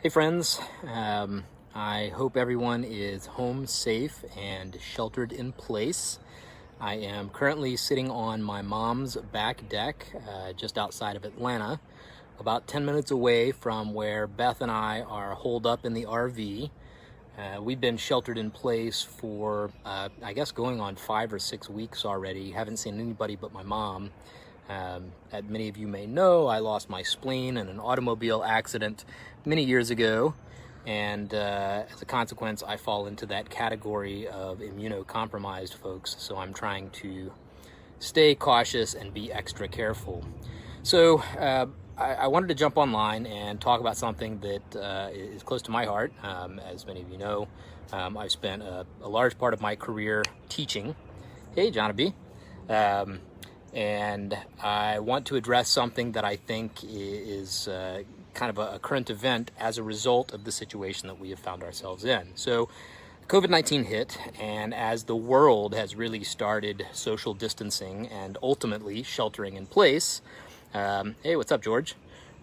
Hey friends, I hope everyone is home safe and sheltered in place. I am currently sitting on my mom's back deck just outside of Atlanta, about 10 minutes away from where Beth and I are holed up in the RV. We've been sheltered in place for, I guess, going on 5 or 6 weeks already. Haven't seen anybody but my mom. As many of you may know, I lost my spleen in an automobile accident many years ago, and as a consequence, I fall into that category of immunocompromised folks, so I'm trying to stay cautious and be extra careful. So I wanted to jump online and talk about something that is close to my heart. As many of you know, I've spent a large part of my career teaching. Hey, Johnny B. And I want to address something that I think is kind of a current event as a result of the situation that we have found ourselves in. So COVID-19 hit, and as the world has really started social distancing and ultimately sheltering in place, hey, what's up, George?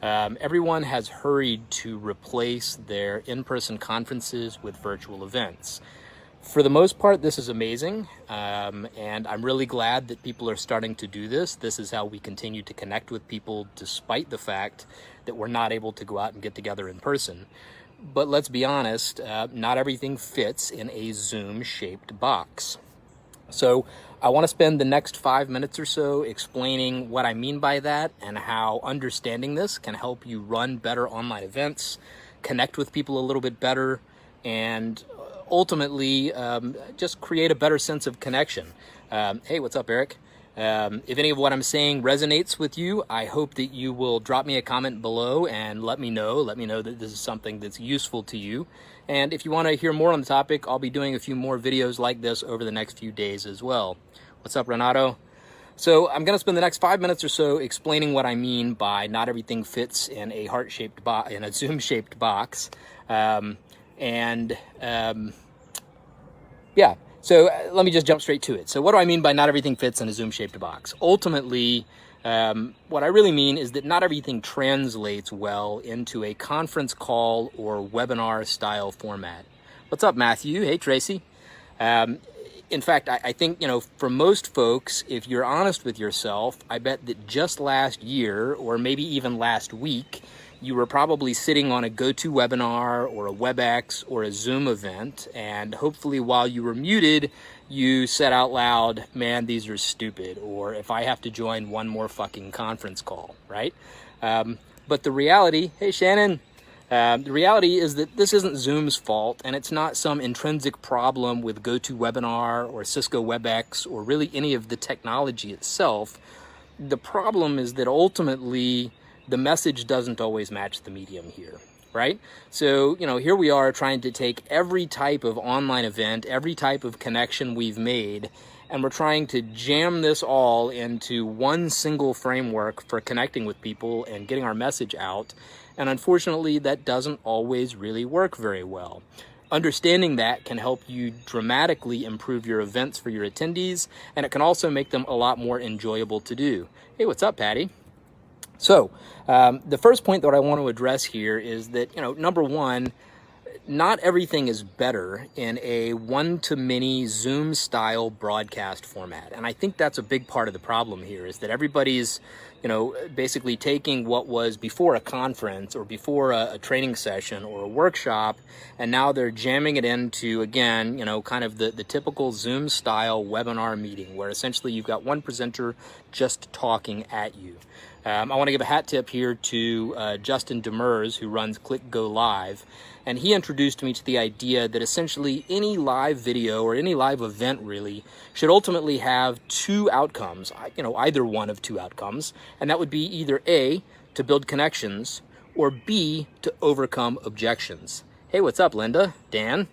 Everyone has hurried to replace their in-person conferences with virtual events. For the most part, this is amazing, and I'm really glad that people are starting to do this. This is how we continue to connect with people despite the fact that we're not able to go out and get together in person. But let's be honest, not everything fits in a Zoom-shaped box. So I want to spend the next 5 minutes or so explaining what I mean by that and how understanding this can help you run better online events, connect with people a little bit better, and ultimately just create a better sense of connection. Hey, what's up, Eric? If any of what I'm saying resonates with you, I hope that you will drop me a comment below and let me know that this is something that's useful to you. And if you want to hear more on the topic, I'll be doing a few more videos like this over the next few days as well. What's up, Renato? So I'm going to spend the next 5 minutes or so explaining what I mean by not everything fits in a heart-shaped box, in a Zoom-shaped box. Yeah, so let me just jump straight to it. So what do I mean by not everything fits in a Zoom-shaped box? Ultimately, what I really mean is that not everything translates well into a conference call or webinar style format. What's up, Matthew? Hey, Tracy. In fact, I think, for most folks, if you're honest with yourself, I bet that just last year, or maybe even last week, you were probably sitting on a GoToWebinar or a WebEx or a Zoom event, and hopefully while you were muted, you said out loud, man, these are stupid, or if I have to join one more fucking conference call, right? But the reality, hey Shannon, the reality is that this isn't Zoom's fault, and it's not some intrinsic problem with GoToWebinar or Cisco WebEx or really any of the technology itself. The problem is that ultimately, the message doesn't always match the medium here, right? So, here we are trying to take every type of online event, every type of connection we've made, and we're trying to jam this all into one single framework for connecting with people and getting our message out. And unfortunately, that doesn't always really work very well. Understanding that can help you dramatically improve your events for your attendees, and it can also make them a lot more enjoyable to do. Hey, what's up, Patty? So the first point that I want to address here is that, number one, not everything is better in a one-to-many Zoom-style broadcast format. And I think that's a big part of the problem here, is that everybody's, basically taking what was before a conference or before a training session or a workshop, and now they're jamming it into, again, kind of the typical Zoom-style webinar meeting, where essentially you've got one presenter just talking at you. I want to give a hat tip here to Justin Demers, who runs Click Go Live, and he introduced me to the idea that essentially any live video or any live event really should ultimately have two outcomes, either one of two outcomes, and that would be either A, to build connections, or B, to overcome objections. Hey, what's up, Linda? Dan?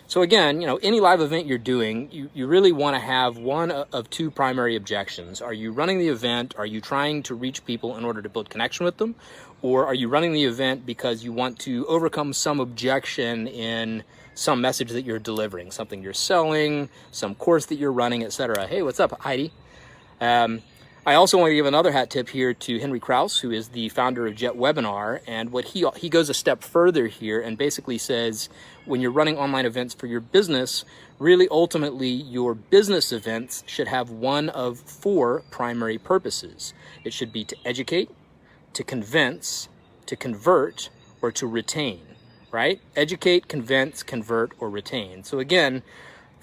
So again, any live event you're doing, you really want to have one of two primary objections. Are you running the event? Are you trying to reach people in order to build connection with them? Or are you running the event because you want to overcome some objection in some message that you're delivering, something you're selling, some course that you're running, etc.? Hey, what's up, Heidi? I also want to give another hat tip here to Henry Kraus, who is the founder of Jet Webinar, and what he goes a step further here and basically says when you're running online events for your business, really ultimately your business events should have one of 4 primary purposes. It should be to educate, to convince, to convert, or to retain, right? Educate, convince, convert, or retain. So again,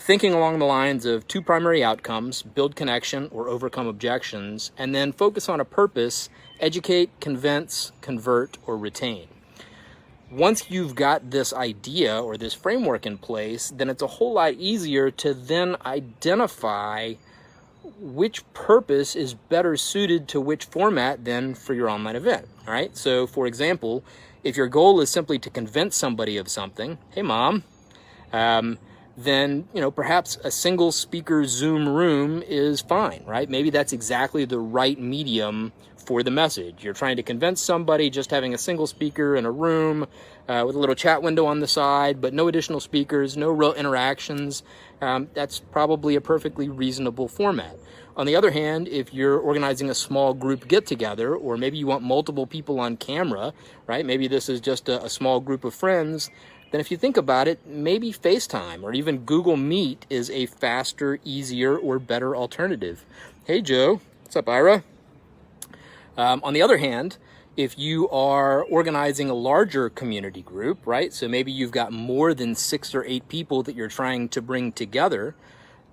thinking along the lines of 2 primary outcomes: build connection or overcome objections, and then focus on a purpose: educate, convince, convert, or retain. Once you've got this idea or this framework in place, then it's a whole lot easier to then identify which purpose is better suited to which format then for your online event, all right? So for example, if your goal is simply to convince somebody of something, hey mom, then, perhaps a single speaker Zoom room is fine, right? Maybe that's exactly the right medium for the message. You're trying to convince somebody, just having a single speaker in a room with a little chat window on the side, but no additional speakers, no real interactions. That's probably a perfectly reasonable format. On the other hand, if you're organizing a small group get-together, or maybe you want multiple people on camera, right? Maybe this is just a small group of friends, then if you think about it, maybe FaceTime or even Google Meet is a faster, easier, or better alternative. Hey, Joe. What's up, Ira? On the other hand, if you are organizing a larger community group, right? So maybe you've got more than 6 or 8 people that you're trying to bring together,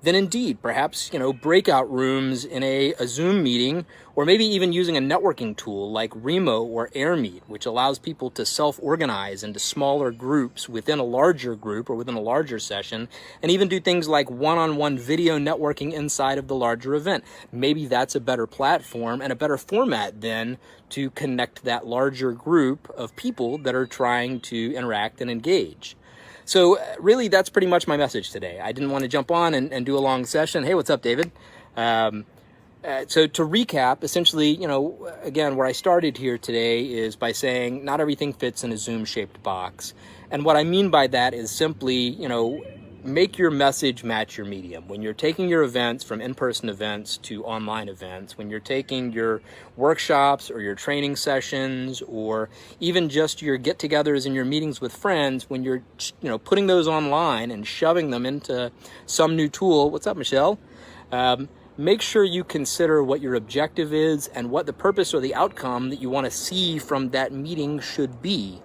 then indeed, perhaps, breakout rooms in a Zoom meeting, or maybe even using a networking tool like Remo or AirMeet, which allows people to self-organize into smaller groups within a larger group or within a larger session, and even do things like one-on-one video networking inside of the larger event. Maybe that's a better platform and a better format then to connect that larger group of people that are trying to interact and engage. So really, that's pretty much my message today. I didn't want to jump on and do a long session. Hey, what's up, David? So to recap, essentially, again, where I started here today is by saying not everything fits in a Zoom-shaped box. And what I mean by that is simply, make your message match your medium. When you're taking your events from in-person events to online events, when you're taking your workshops or your training sessions, or even just your get-togethers and your meetings with friends, when you're, putting those online and shoving them into some new tool. What's up, Michelle? Make sure you consider what your objective is and what the purpose or the outcome that you want to see from that meeting should be.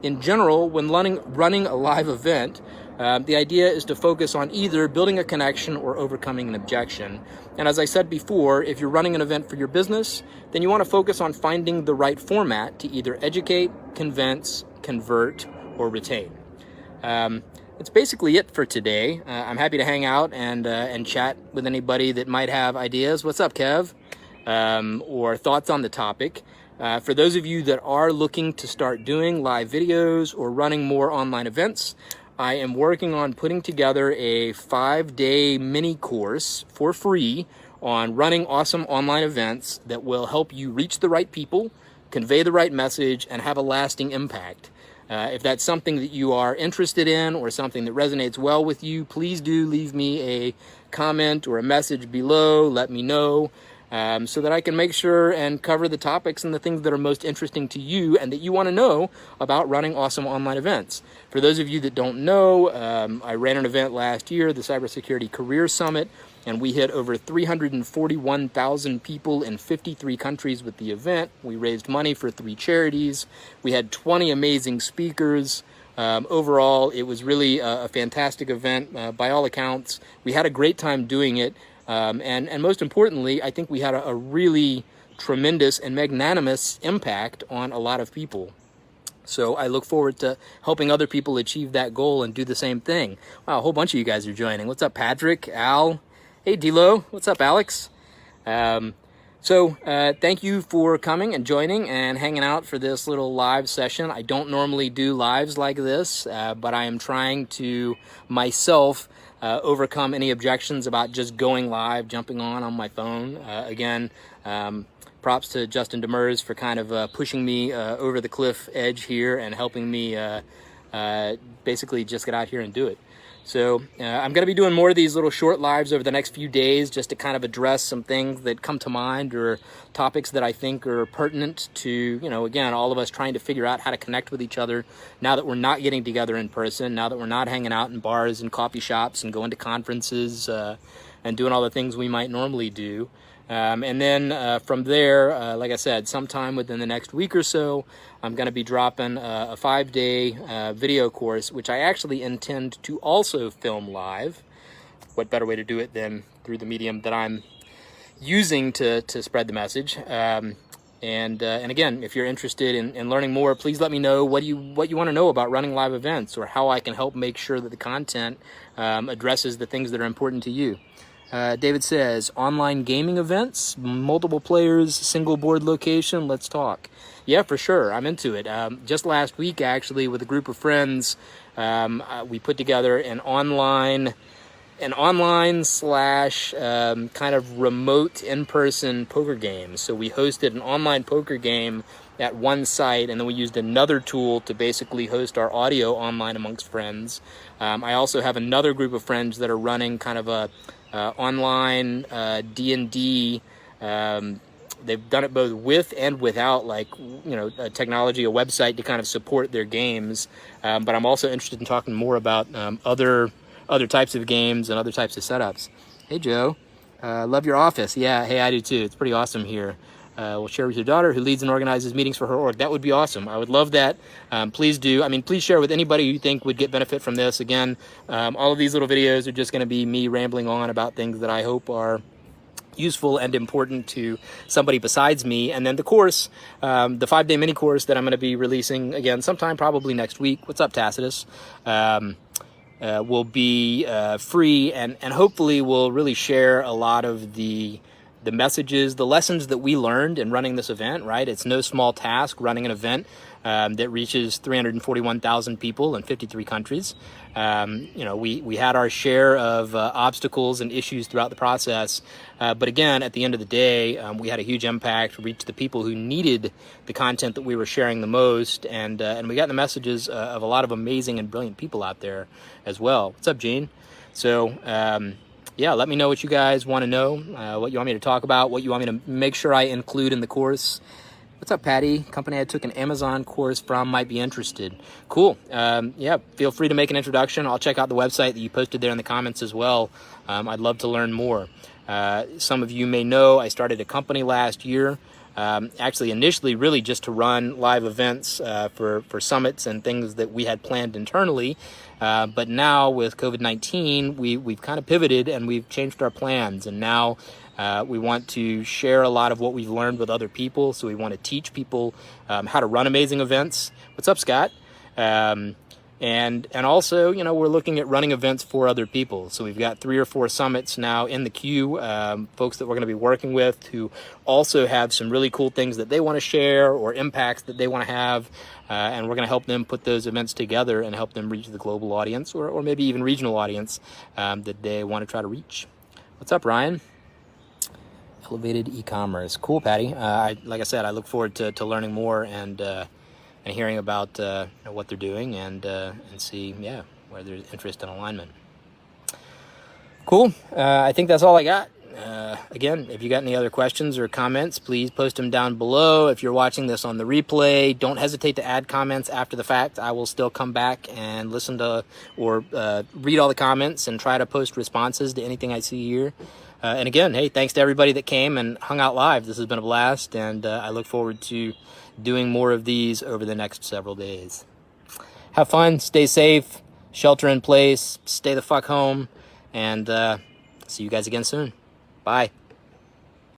In general, when running a live event, the idea is to focus on either building a connection or overcoming an objection. And as I said before, if you're running an event for your business, then you want to focus on finding the right format to either educate, convince, convert, or retain. That's basically it for today. I'm happy to hang out and chat with anybody that might have ideas. What's up, Kev? Or thoughts on the topic. For those of you that are looking to start doing live videos or running more online events, I am working on putting together a 5-day mini course for free on running awesome online events that will help you reach the right people, convey the right message, and have a lasting impact. If that's something that you are interested in or something that resonates well with you, please do leave me a comment or a message below. Let me know. So that I can make sure and cover the topics and the things that are most interesting to you and that you want to know about running awesome online events. For those of you that don't know, I ran an event last year, the Cybersecurity Career Summit, and we hit over 341,000 people in 53 countries with the event. We raised money for 3 charities. We had 20 amazing speakers. Overall, it was really a fantastic event by all accounts. We had a great time doing it. And most importantly, I think we had a really tremendous and magnanimous impact on a lot of people. So I look forward to helping other people achieve that goal and do the same thing. Wow, a whole bunch of you guys are joining. What's up, Patrick, Al? Hey, Dilo. What's up, Alex? So thank you for coming and joining and hanging out for this little live session. I don't normally do lives like this, but I am trying to myself overcome any objections about just going live, jumping on my phone. Again, props to Justin Demers for kind of pushing me over the cliff edge here and helping me basically just get out here and do it. So I'm going to be doing more of these little short lives over the next few days just to kind of address some things that come to mind or topics that I think are pertinent to, you know, again, all of us trying to figure out how to connect with each other now that we're not getting together in person, now that we're not hanging out in bars and coffee shops and going to conferences and doing all the things we might normally do. And then from there, like I said, sometime within the next week or so, I'm going to be dropping a 5-day video course, which I actually intend to also film live. What better way to do it than through the medium that I'm using to spread the message? And again, if you're interested in learning more, please let me know what you want to know about running live events, or how I can help make sure that the content addresses the things that are important to you. David says, online gaming events, multiple players, single board location, let's talk. Yeah, for sure. I'm into it. Just last week, actually, with a group of friends, we put together an online slash kind of remote in-person poker game. So we hosted an online poker game at one site, and then we used another tool to basically host our audio online amongst friends. I also have another group of friends that are running kind of a online D&D. They've done it both with and without, like, you know, technology, a website to kind of support their games. But I'm also interested in talking more about other types of games and other types of setups. Hey, Joe. Love your office. Yeah, hey, I do too. It's pretty awesome here. We'll share with your daughter, who leads and organizes meetings for her org. That would be awesome. I would love that. Please do. I mean, please share with anybody who you think would get benefit from this. Again, all of these little videos are just going to be me rambling on about things that I hope are useful and important to somebody besides me. And then the course, the 5-day mini course that I'm going to be releasing again sometime probably next week. What's up, Tacitus? Will be free, and hopefully will really share a lot of the messages, the lessons that we learned in running this event, right? It's no small task running an event that reaches 341,000 people in 53 countries. You know, we had our share of obstacles and issues throughout the process. But again, at the end of the day, we had a huge impact, reached the people who needed the content that we were sharing the most. And we got the messages of a lot of amazing and brilliant people out there as well. What's up, Gene? So, yeah, let me know what you guys want to know, what you want me to talk about, what you want me to make sure I include in the course. What's up, Patty? Company I took an Amazon course from might be interested. Cool. Yeah, feel free to make an introduction. I'll check out the website that you posted there in the comments as well. I'd love to learn more. Some of you may know I started a company last year. Actually, initially, really just to run live events for summits and things that we had planned internally. But now with COVID-19, we've kind of pivoted and we've changed our plans. And now we want to share a lot of what we've learned with other people. So we want to teach people how to run amazing events. What's up, Scott? And also, you know, we're looking at running events for other people. So we've got 3 or 4 summits now in the queue, folks that we're going to be working with who also have some really cool things that they want to share or impacts that they want to have. And we're going to help them put those events together and help them reach the global audience or maybe even regional audience that they want to try to reach. What's up, Ryan? Elevated e-commerce. Cool, Patty. Like I said, I look forward to learning more and hearing about you know, what they're doing and see, yeah, where there's interest and alignment. Cool. I think that's all I got. Again, if you got any other questions or comments, please post them down below. If you're watching this on the replay, don't hesitate to add comments after the fact. I will still come back and listen to or read all the comments and try to post responses to anything I see here. And again, hey, thanks to everybody that came and hung out live. This has been a blast, and I look forward to doing more of these over the next several days. Have fun, stay safe, shelter in place, stay the fuck home, and see you guys again soon. Bye.